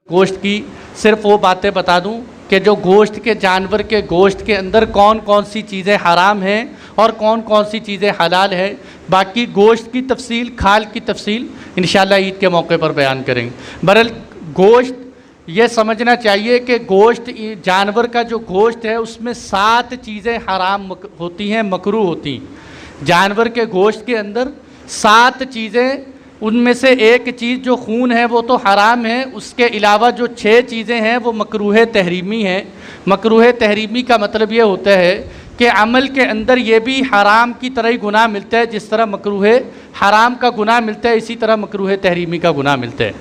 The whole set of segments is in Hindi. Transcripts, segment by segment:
गोश्त की सिर्फ वो बातें बता दूं कि जो गोश्त के जानवर के गोश्त के अंदर कौन कौन सी चीज़ें हराम हैं और कौन कौन सी चीज़ें हलाल हैं। बाकी गोश्त की तफसील, खाल की तफसील इंशाअल्लाह ईद के मौके पर बयान करेंगे। बहरहाल गोश्त ये समझना चाहिए कि गोश्त, जानवर का जो गोश्त है उसमें 7 चीज़ें हराम होती हैं, मकरूह होती हैं। जानवर के गोश्त के अंदर 7 चीज़ें, उनमें से एक चीज़ जो खून है वो तो हराम है, उसके अलावा जो 6 चीज़ें हैं वो मकरूह तहरीमी हैं। मकरूह तहरीमी का मतलब ये होता है कि अमल के अंदर ये भी हराम की तरह ही गुनाह मिलता है। जिस तरह मकरूह हराम का गुनाह मिलता है, इसी तरह मकरूह तहरीमी का गुनाह मिलता है।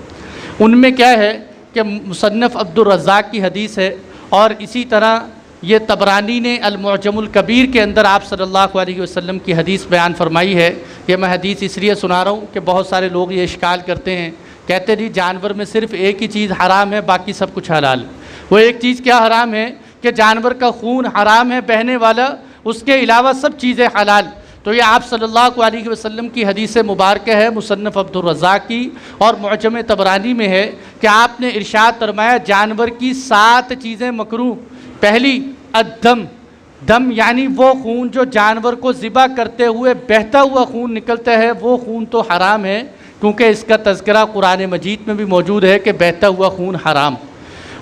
उनमें क्या है कि मुसन्नफ़ अब्दुर रज़्ज़ाक़ की हदीस है और इसी तरह ये तबरानी ने अल-मुअजमुल कबीर के अंदर आप सल्लल्लाहु अलैहि वसल्लम की हदीस बयान फरमाई है। ये मैं हदीस इसलिए सुना रहा हूँ कि बहुत सारे लोग ये इश्काल करते हैं, कहते जी जानवर में सिर्फ़ एक ही चीज़ हराम है, बाकी सब कुछ हलाल है। वो एक चीज़ क्या हराम है कि जानवर का खून हराम है बहने वाला, उसके अलावा सब चीज़ें हलाल। तो ये आप सल्लल्लाहु अलैहि वसल्लम की हदीस मुबारक है, मुसन्नफ़ अब्दुर रज़्ज़ाक़ की और मुअजम तबरानी में है कि आपने इरशाद फरमाया जानवर की 7 चीज़ें मकरूह। पहली अद्दम, दम यानी वो खून जो जानवर को ज़िबा करते हुए बहता हुआ खून निकलता है, वो खून तो हराम है, क्योंकि इसका तज़किरा कुरान मजीद में भी मौजूद है कि बहता हुआ खून हराम।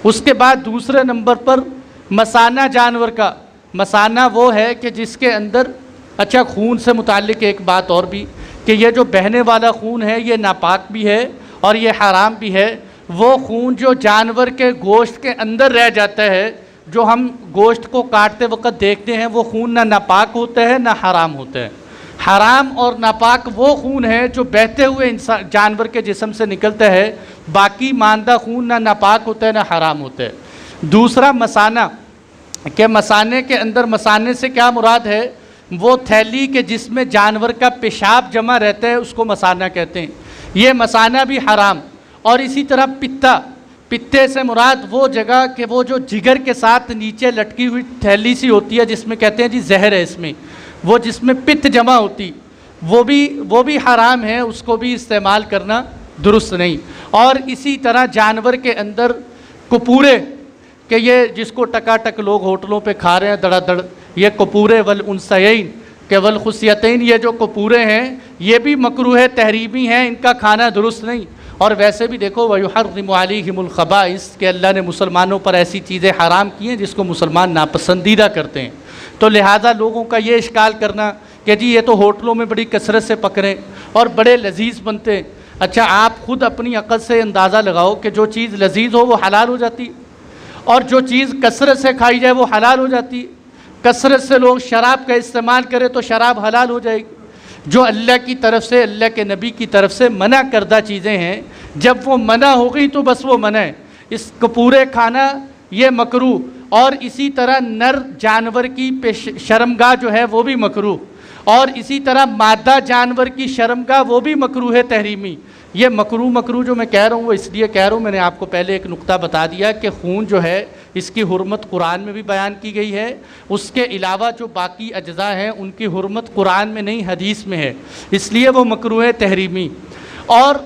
उसके बाद दूसरे नंबर पर मसाना जानवर का। मसाना वो है कि जिसके अंदर, अच्छा खून से मुताल्लिक़ एक बात और भी कि ये जो बहने वाला खून है ये नापाक भी है और ये हराम भी है। वो खून जो जानवर के गोश्त के अंदर रह जाता है, जो हम गोश्त को काटते वक्त देखते हैं, वो खून ना नापाक होता है ना हराम होता है। हराम और नापाक वो खून है जो बहते हुए इंसान जानवर के जिस्म से निकलता है, बाकी मानदा खून ना नापाक होता है ना हराम होता है। दूसरा मसाना, के मसाने के अंदर, मसाने से क्या मुराद है, वो थैली के जिसमें जानवर का पेशाब जमा रहता है उसको मसाना कहते हैं। ये मसाना भी हराम। और इसी तरह पित्ता, पित्ते से मुराद वो जगह कि वो जो जिगर के साथ नीचे लटकी हुई थैली सी होती है जिसमें कहते हैं जी जहर है इसमें, वो जिसमें पित्त जमा होती, वो भी हराम है, उसको भी इस्तेमाल करना दुरुस्त नहीं। और इसी तरह जानवर के अंदर कपूरे, कि ये जिसको टकाटक लोग होटलों पे खा रहे हैं धड़ाधड़, ये कपूरे वल उनसयैन के वल खुसियतैन, ये जो कपूरे हैं ये भी मकरूह तहरीमी हैं, इनका खाना दुरुस्त नहीं। और वैसे भी देखो वयुहर्रिमु अलैहिमुल खबाइस, के अल्लाह ने मुसलमानों पर ऐसी चीज़ें हराम की हैं जिसको मुसलमान नापसंदीदा करते हैं। तो लिहाजा लोगों का ये इश्काल करना कि जी ये तो होटलों में बड़ी कसरत से पकड़ें और बड़े लजीज़ बनते हैं। अच्छा आप खुद अपनी अक़ल से अंदाज़ा लगाओ कि जो चीज़ लजीज़ हो वो हलाल हो जाती है और जो चीज़ कसरत से खाई जाए वो हलाल हो जाती है। कसरत से लोग शराब का इस्तेमाल करें तो शराब हलाल हो जाएगी। जो अल्लाह की तरफ से, अल्लाह के नबी की तरफ से मना करदा चीज़ें हैं, जब वो मना हो गई तो बस वो मना है। इस कपूरे खाना ये मकरूह। और इसी तरह नर जानवर की शर्मगाह जो है वो भी मकरूह। और इसी तरह मादा जानवर की शर्मगाह वो भी मकरूह है तहरीमी। ये मकरूह जो मैं कह रहा हूँ वो इसलिए कह रहा हूँ, मैंने आपको पहले एक नुक्ता बता दिया कि खून जो है इसकी हुर्मत कुरान में भी बयान की गई है। उसके अलावा जो बाकी अज्जा हैं उनकी हुर्मत कुरान में नहीं हदीस में है, इसलिए वो मकरूह तहरीमी। और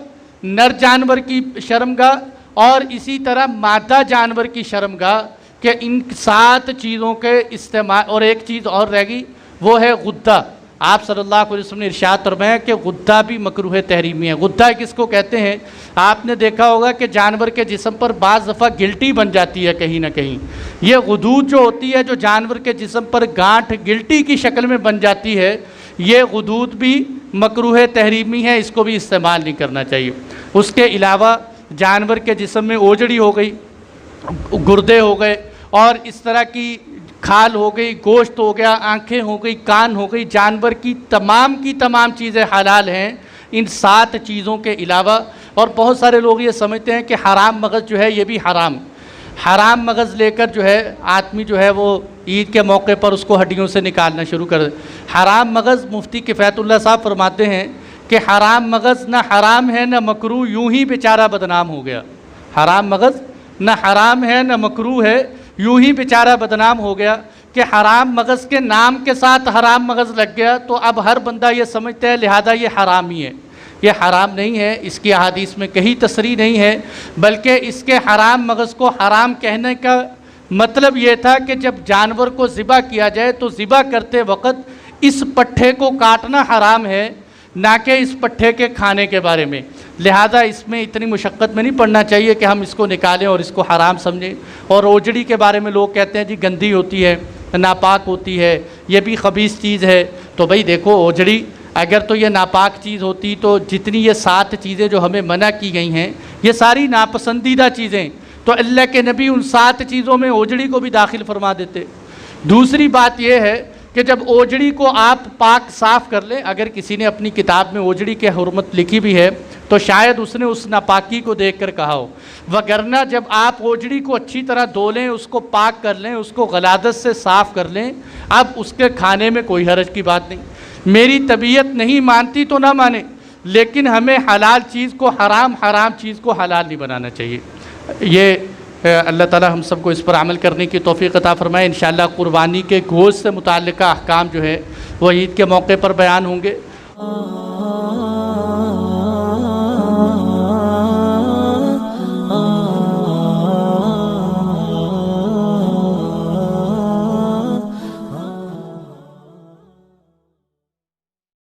नर जानवर की शर्मगाह और इसी तरह मादा जानवर की शर्मगाह के इन 7 चीज़ों के इस्तेमाल। और एक चीज़ और रह गई, वो है गुद्दा। आप सल्लल्लाहु अलैहि वसल्लम ने इरशाद फरमाया कि गुद्दा भी मकरूह तहरीमी है। गुद्दा किसको कहते हैं, आपने देखा होगा कि जानवर के जिस्म पर बाज़ दफ़ा गिल्टी बन जाती है कहीं ना कहीं। ये गुदूद जो होती है, जो जानवर के जिस्म पर गांठ गिल्टी की शक्ल में बन जाती है, ये गुदूद भी मकरूह तहरीमी है, इसको भी इस्तेमाल नहीं करना चाहिए। उसके अलावा जानवर के जिस्म में ओजड़ी हो गई, गुर्दे हो गए और इस तरह की खाल हो गई, गोश्त हो गया, आंखें हो गई, कान हो गई, जानवर की तमाम चीज़ें हलाल हैं इन 7 चीज़ों के अलावा। और बहुत सारे लोग ये समझते हैं कि हराम मगज़ जो है ये भी हराम मगज़ लेकर जो है आदमी जो है वो ईद के मौके पर उसको हड्डियों से निकालना शुरू कर दे। हराम मगज़, मुफ्ती किफ़ायतुल्लाह साहब फरमाते हैं कि हराम मगज़ ना हराम है ना मकरूह, यूं ही बेचारा बदनाम हो गया। हराम मगज़ ना हराम है ना मकरूह है, यूं ही बेचारा बदनाम हो गया कि हराम मगज़ के नाम के साथ हराम मगज़ लग गया, तो अब हर बंदा ये समझता है लिहाजा ये हराम ही है। ये हराम नहीं है, इसकी अहादीस में कहीं तसरीह नहीं है, बल्कि इसके हराम मगज़ को हराम कहने का मतलब ये था कि जब जानवर को ज़िबा किया जाए तो ज़िबा करते वक्त इस पट्ठे को काटना हराम है, ना कि इस पट्ठे के खाने के बारे में। लिहाजा इसमें इतनी मुशक्क़त में नहीं पड़ना चाहिए कि हम इसको निकालें और इसको हराम समझें। और ओजड़ी के बारे में लोग कहते हैं जी गंदी होती है, नापाक होती है, ये भी ख़बीस चीज़ है। तो भाई देखो, ओजड़ी अगर तो ये नापाक चीज़ होती तो जितनी ये 7 चीज़ें जो हमें मना की गई हैं ये सारी नापसंदीदा चीज़ें, तो अल्लाह के नबी उन 7 चीज़ों में ओजड़ी को भी दाखिल फरमा देते। दूसरी बात यह है कि जब ओजड़ी को आप पाक साफ़ कर लें, अगर किसी ने अपनी किताब में ओजड़ी की हुर्मत लिखी भी है तो शायद उसने उस नापाकी को देख कर कहा हो, वगरना जब आप ओजड़ी को अच्छी तरह धो लें, उसको पाक कर लें, उसको गलादत से साफ़ कर लें, अब उसके खाने में कोई हरज की बात नहीं। मेरी तबीयत नहीं मानती तो ना माने, लेकिन हमें हलाल चीज़ को हराम, हराम चीज़ को हलाल नहीं बनाना चाहिए। ये अल्लाह ताला हम सबको इस पर अमल करने की तौफीक अता फरमाए। इंशाअल्लाह कुर्बानी के गोश्त से मुताल्लिक़ अहकाम जो है वो ईद के मौके पर बयान होंगे।